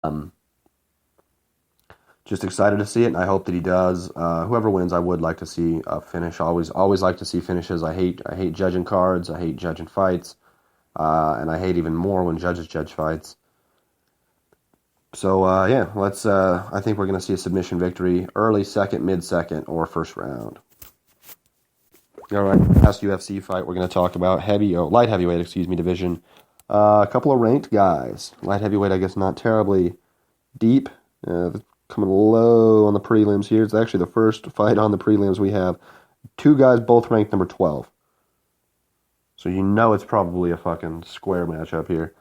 Um, just excited to see it, and I hope that he does. Whoever wins, I would like to see a finish. Always like to see finishes. I hate judging cards. I hate judging fights, and I hate even more when judges judge fights. So yeah, let's. I think we're going to see a submission victory, early second, mid second, or first round. All right, last UFC fight we're going to talk about light heavyweight, division. A couple of ranked guys. Light heavyweight, I guess, not terribly deep. Coming low on the prelims here. It's actually the first fight on the prelims we have. Two guys both ranked number 12. So you know it's probably a fucking square matchup here.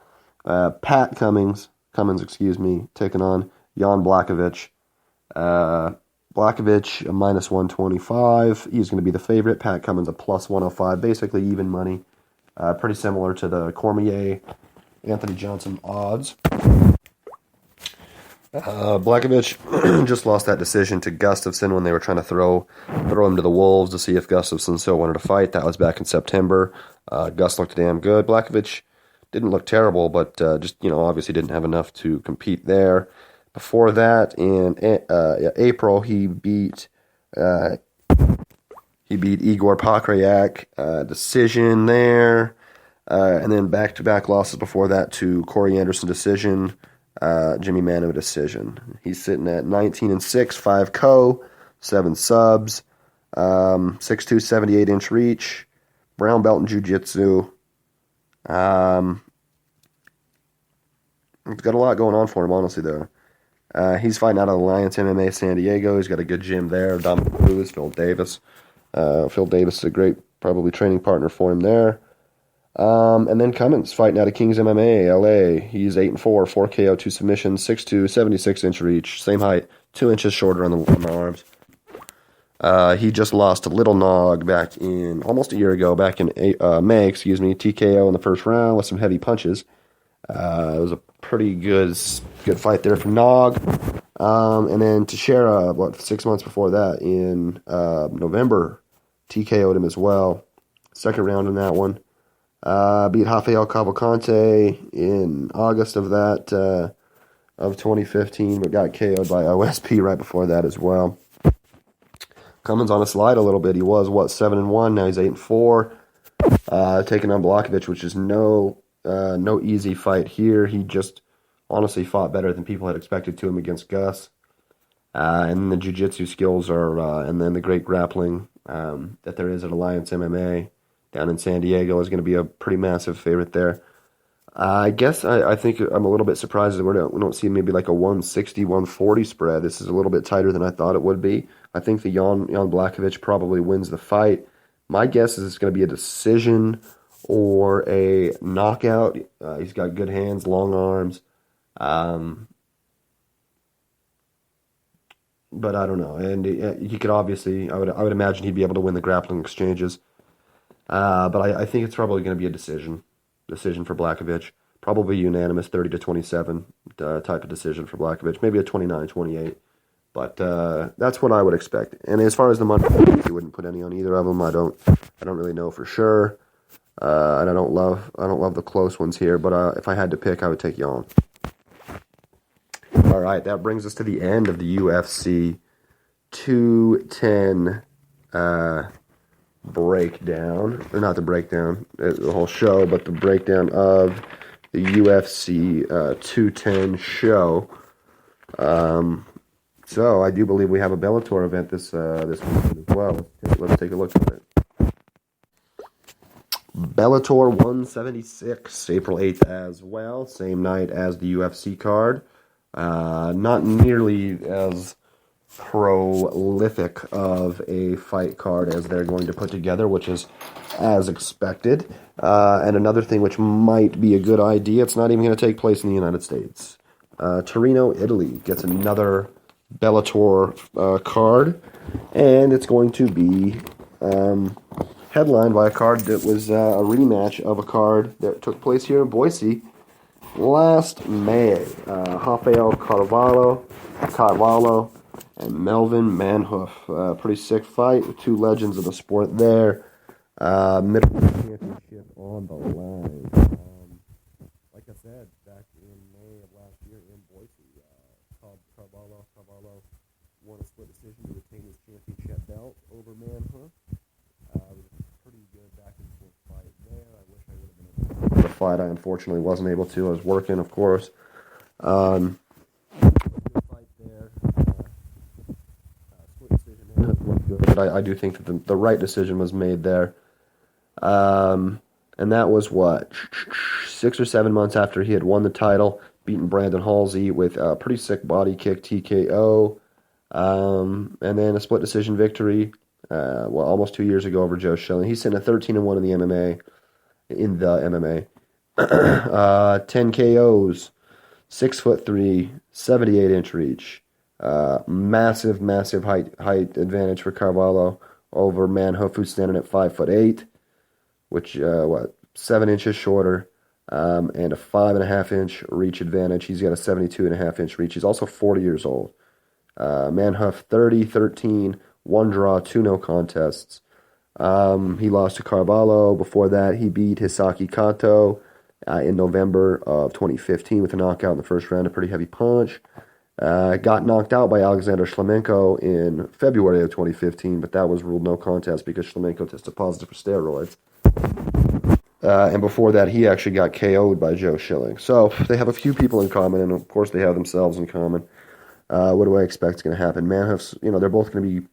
Pat Cummins, taking on Jan Blachowicz. Blachowicz, a minus 125. He's going to be the favorite. Pat Cummins, a plus 105. Basically even money. Pretty similar to the Cormier, Anthony Johnson odds. Blachowicz just lost that decision to Gustafsson when they were trying to throw him to the wolves to see if Gustafsson still wanted to fight. That was back in September. Gus looked damn good. Blachowicz didn't look terrible, but just obviously didn't have enough to compete there. Before that, in April, he beat Igor Pakryak, decision there, and then back-to-back losses before that to Corey Anderson decision. Jimmy Manu decision. He's sitting at 19-6, 5 co, 7 subs, 6'2", 78-inch reach, brown belt in jiu-jitsu. He's got a lot going on for him, honestly, though. He's fighting out of Alliance MMA San Diego. He's got a good gym there. Dominic Cruz, Phil Davis. Phil Davis is a great, probably, training partner for him there. And then Cummins fighting out of Kings MMA, LA. He's 8-4, 4 KO, 2 submissions, 6'2", 76-inch reach, same height, 2 inches shorter on the arms. He just lost to Little Nog back in almost a year ago, back in May, TKO in the first round with some heavy punches. It was a pretty good fight there for Nog. And then Teixeira, 6 months before that, in November, TKO'd him as well. Second round in that one. Beat Rafael Cavalcante in August of 2015, but got KO'd by OSP right before that as well. Cummins on a slide a little bit. He was 7-1. Now he's 8-4. Taking on Blachowicz, which is no easy fight here. He just honestly fought better than people had expected to him against Gus. And the jiu-jitsu skills and then the great grappling that there is at Alliance MMA down in San Diego is going to be a pretty massive favorite there. I guess I think I'm a little bit surprised that we don't see maybe like a 160, 140 spread. This is a little bit tighter than I thought it would be. I think the Jan Blachowicz probably wins the fight. My guess is it's going to be a decision or a knockout. He's got good hands, long arms. But I don't know. And he could obviously, I would imagine he'd be able to win the grappling exchanges. But I think it's probably going to be a decision for Blachowicz. Probably unanimous, 30-27 type of decision for Blachowicz. Maybe a 29-28. But that's what I would expect. And as far as the money, I wouldn't put any on either of them. I don't really know for sure. And I don't love the close ones here. But if I had to pick, I would take Jan. All right, that brings us to the end of the UFC 210 breakdown, or not the breakdown, the whole show, but the breakdown of the UFC 210 show. So I do believe we have a Bellator event this weekend as well. Let's take a look at it. Bellator 176, April 8th as well, same night as the UFC card. Not nearly as prolific of a fight card as they're going to put together, which is as expected. And another thing which might be a good idea, it's not even going to take place in the United States. Torino, Italy gets another Bellator card, and it's going to be headlined by a card that was a rematch of a card that took place here in Boise last May. Rafael Carvalho and Melvin Manhoof. Pretty sick fight with two legends of the sport there. Middle championship on the line. Like I said, back in May of last year in Boise. won a split decision to retain his championship belt over Manhoef. It was a pretty good back and forth fight there. I wish I would have been able to the fight. I unfortunately wasn't able to. I was working, of course. Good fight there. Split decision. But I do think that the right decision was made there. And that was what, 6 or 7 months after he had won the title, beaten Brandon Halsey with a pretty sick body kick TKO, and then a split decision victory. Almost 2 years ago over Joe Schilling. He's sitting at 13-1 in the MMA. 10 KOs, 6'3", 78-inch reach. Massive height advantage for Carvalho over Manhoef, who's standing at 5'8", which 7 inches shorter, and a 5.5-inch reach advantage. He's got a 72.5-inch reach. He's also 40 years old. Manhoef 30-13, 1 draw, 2 no contests. He lost to Carvalho. Before that, he beat Hisaki Kato in November of 2015 with a knockout in the first round, a pretty heavy punch. Got knocked out by Alexander Shlemenko in February of 2015, but that was ruled no contest because Shlemenko tested positive for steroids. And before that, he actually got KO'd by Joe Schilling. So they have a few people in common, and of course they have themselves in common. What do I expect is going to happen? Manhoef's, they're both going to be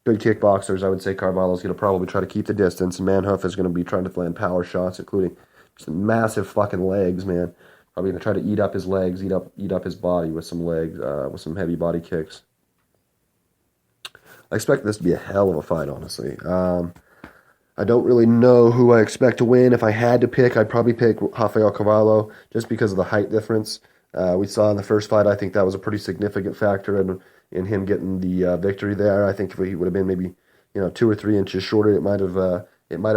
good kickboxers. I would say Carvalho's going to probably try to keep the distance, and Manhoef is going to be trying to land power shots, including just massive fucking legs, man. Probably going to try to eat up his legs, eat up his body with some legs, with some heavy body kicks. I expect this to be a hell of a fight, honestly. I don't really know who I expect to win. If I had to pick, I'd probably pick Rafael Carvalho just because of the height difference. We saw in the first fight, I think that was a pretty significant factor in him getting the victory there. I think if he would have been maybe 2 or 3 inches shorter, it might have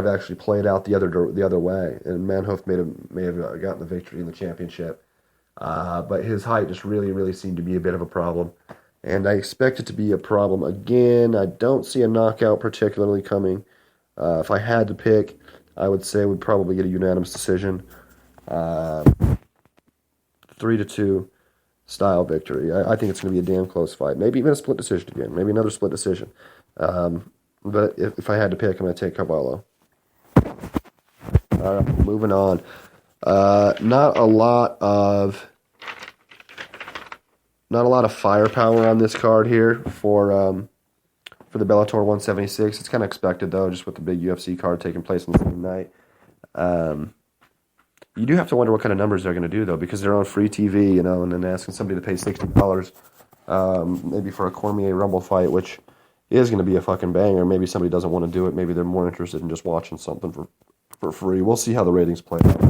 actually played out the other way, and Manhoef may have gotten the victory in the championship. But his height just really seemed to be a bit of a problem, and I expect it to be a problem again. I don't see a knockout particularly coming. If I had to pick, I would say we'd probably get a unanimous decision, 3-2 style victory. I think it's going to be a damn close fight. Maybe even a split decision again. Maybe another split decision. But if I had to pick, I'm going to take Carvalho. All right, moving on. Not a lot of firepower on this card here for the Bellator 176. It's kind of expected, though, just with the big UFC card taking place on the same night. You do have to wonder what kind of numbers they're going to do, though, because they're on free TV, and then asking somebody to pay $60 maybe for a Cormier Rumble fight, which is going to be a fucking banger. Maybe somebody doesn't want to do it. Maybe they're more interested in just watching something for free. We'll see how the ratings play out.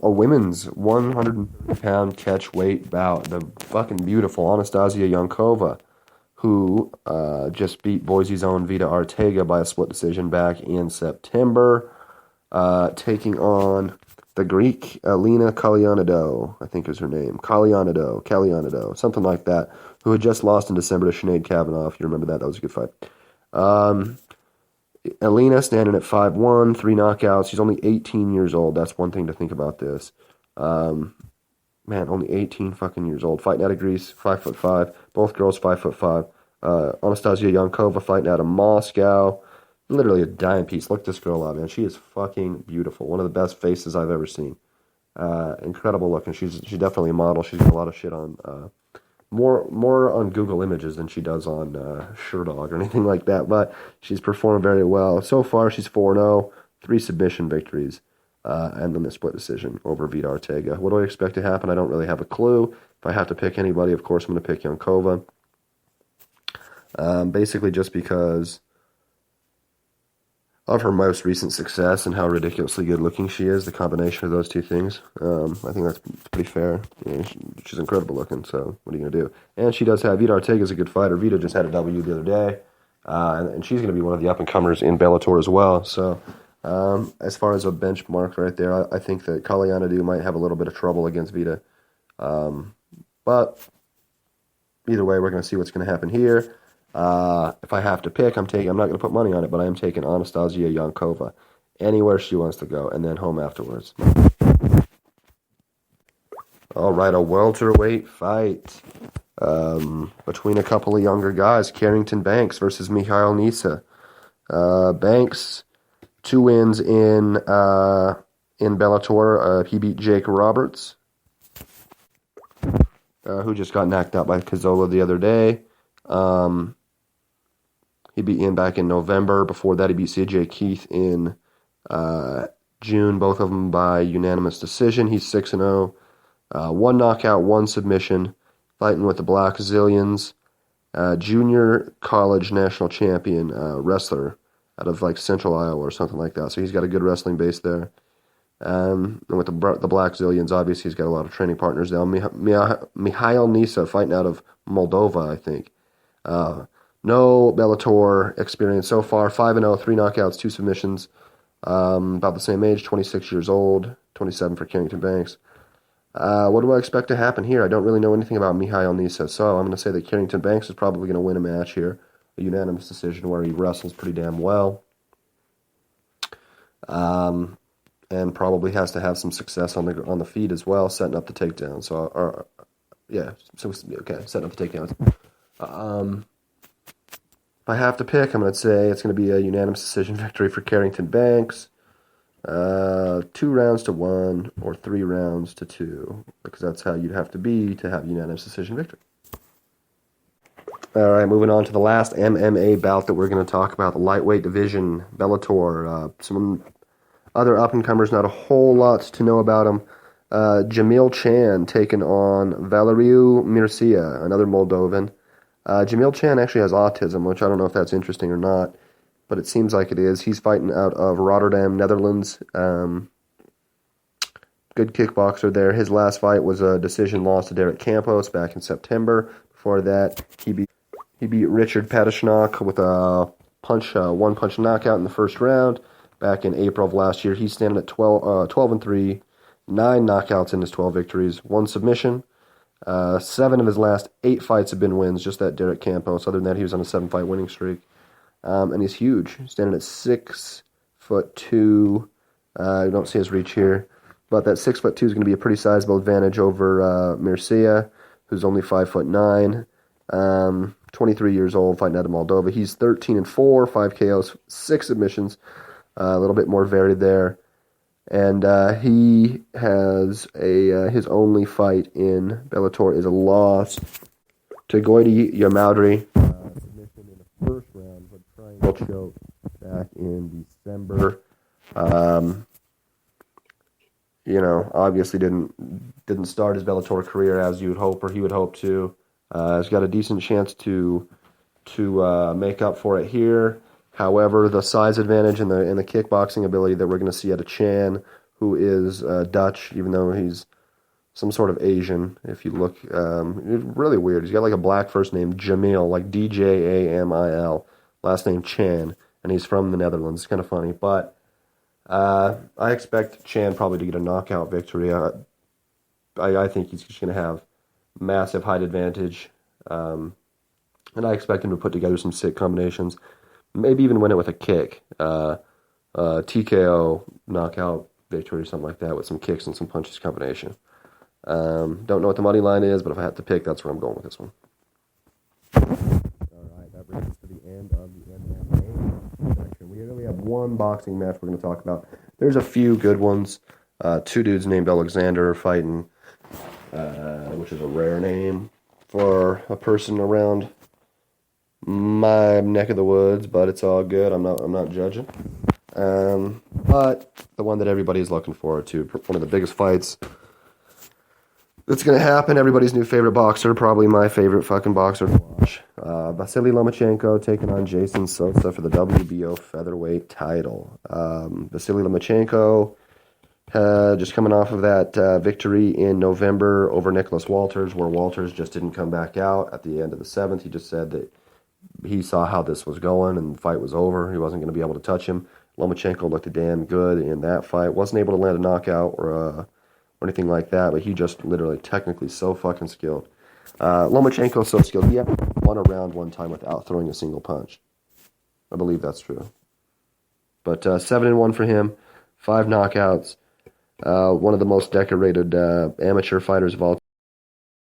A women's 130-pound catch weight bout. The fucking beautiful Anastasia Yankova, who just beat Boise's own Vita Arteaga by a split decision back in September, taking on the Greek Alina Kalianidou, I think is her name. Kalianidou, something like that, who had just lost in December to Sinead Kavanaugh. If you remember that, that was a good fight. Alina standing at 5'1", 3 knockouts. She's only 18 years old. That's one thing to think about this. Only 18 fucking years old. Fighting out of Greece, 5'5". Both girls 5'5". Anastasia Yankova fighting out of Moscow. Literally a dime piece. Look this girl up, man. She is fucking beautiful. One of the best faces I've ever seen. Incredible looking. She's definitely a model. She's got a lot of shit on more on Google Images than she does on Sherdog or anything like that. But she's performed very well. So far, she's 4-0, 3 submission victories, and then the split decision over Vita Arteaga. What do I expect to happen? I don't really have a clue. If I have to pick anybody, of course, I'm going to pick Yankova. Basically just because of her most recent success and how ridiculously good-looking she is, the combination of those two things. I think that's pretty fair. She's incredible looking, so what are you going to do? And she does have, Vita Arteaga's a good fighter. Vita just had a W the other day, and she's going to be one of the up-and-comers in Bellator as well. So as far as a benchmark right there, I think that Kalianidou might have a little bit of trouble against Vita. But either way, we're going to see what's going to happen here. If I have to pick, I'm not going to put money on it, but I am taking Anastasia Yankova anywhere she wants to go, and then home afterwards. All right, a welterweight fight. between a couple of younger guys. Carrington Banks versus Mikhail Nisa. Banks, 2 wins in Bellator. He beat Jake Roberts, who just got knocked out by Cazzola the other day. He beat Ian back in November. Before that, he beat CJ Keith in June, both of them by unanimous decision. He's 6-0. 1 knockout, 1 submission, fighting with the Black Zillions. Junior college national champion wrestler out of like Central Iowa or something like that. So he's got a good wrestling base there. And with the Black Zillions, obviously he's got a lot of training partners now. Mikhail Nisa fighting out of Moldova, I think. No Bellator experience so far. 5-0, 3 knockouts, 2 submissions. About the same age, 26 years old, 27 for Carrington Banks. What do I expect to happen here? I don't really know anything about Mikhail Nisa, so I'm going to say that Carrington Banks is probably going to win a match here. A unanimous decision where he wrestles pretty damn well. And probably has to have some success on the feet as well, setting up the takedown. Setting up the takedowns. If I have to pick, I'm going to say it's going to be a unanimous decision victory for Carrington Banks. 2 rounds to 1 or 3 rounds to 2, because that's how you'd have to be to have unanimous decision victory. All right, moving on to the last MMA bout that we're going to talk about, the lightweight division, Bellator. Some other up-and-comers, not a whole lot to know about them. Jamil Chan taking on Valeriu Mircea, another Moldovan. Jamil Chan actually has autism, which I don't know if that's interesting or not, but it seems like it is. He's fighting out of Rotterdam, Netherlands. Good kickboxer there. His last fight was a decision loss to Derek Campos back in September. Before that, he beat Richard Patashnak with a one-punch knockout in the first round back in April of last year. He's standing at 12-3, 9 knockouts in his 12 victories, 1 submission. 7 of his last 8 fights have been wins, just that Derek Campos. Other than that, he was on a 7-fight winning streak. And he's huge, standing at 6'2". You don't see his reach here, but that 6'2" is going to be a pretty sizable advantage over Mircea, who's only 5'9". 23 years old, fighting out of Moldova. He's 13-4, 5 KOs, 6 submissions. A little bit more varied there. And he has his only fight in Bellator is a loss to Goiti Yamadri. Submission in the first round, but triangle choke back in December. Obviously didn't start his Bellator career as you would hope, or he would hope to. He's got a decent chance to make up for it here. However, the size advantage and the kickboxing ability that we're going to see out of Chan, who is Dutch, even though he's some sort of Asian. If you look, it's really weird. He's got like a black first name, Jamil, like Djamil, last name Chan, and he's from the Netherlands. It's kind of funny, but I expect Chan probably to get a knockout victory. I think he's just going to have massive height advantage, and I expect him to put together some sick combinations. Maybe even win it with a kick. TKO, knockout victory or something like that with some kicks and some punches combination. Don't know what the money line is, but if I had to pick, that's where I'm going with this one. All right, that brings us to the end of the MMA section. We only have one boxing match we're going to talk about. There's a few good ones. 2 dudes named Alexander fighting, which is a rare name for a person around my neck of the woods, but it's all good. I'm not judging. But the one that everybody's looking forward to, one of the biggest fights that's going to happen, everybody's new favorite boxer, probably my favorite fucking boxer to watch. Vasily Lomachenko taking on Jason Sosa for the WBO featherweight title. Vasily Lomachenko just coming off of that victory in November over Nicholas Walters, where Walters just didn't come back out at the end of the 7th. He just said that he saw how this was going and the fight was over. He wasn't going to be able to touch him. Lomachenko looked damn good in that fight. Wasn't able to land a knockout or anything like that, but he just literally technically so fucking skilled. Lomachenko's so skilled. He had won a round one time without throwing a single punch. I believe that's true. But 7-1 for him, 5 knockouts. One of the most decorated amateur fighters of all time.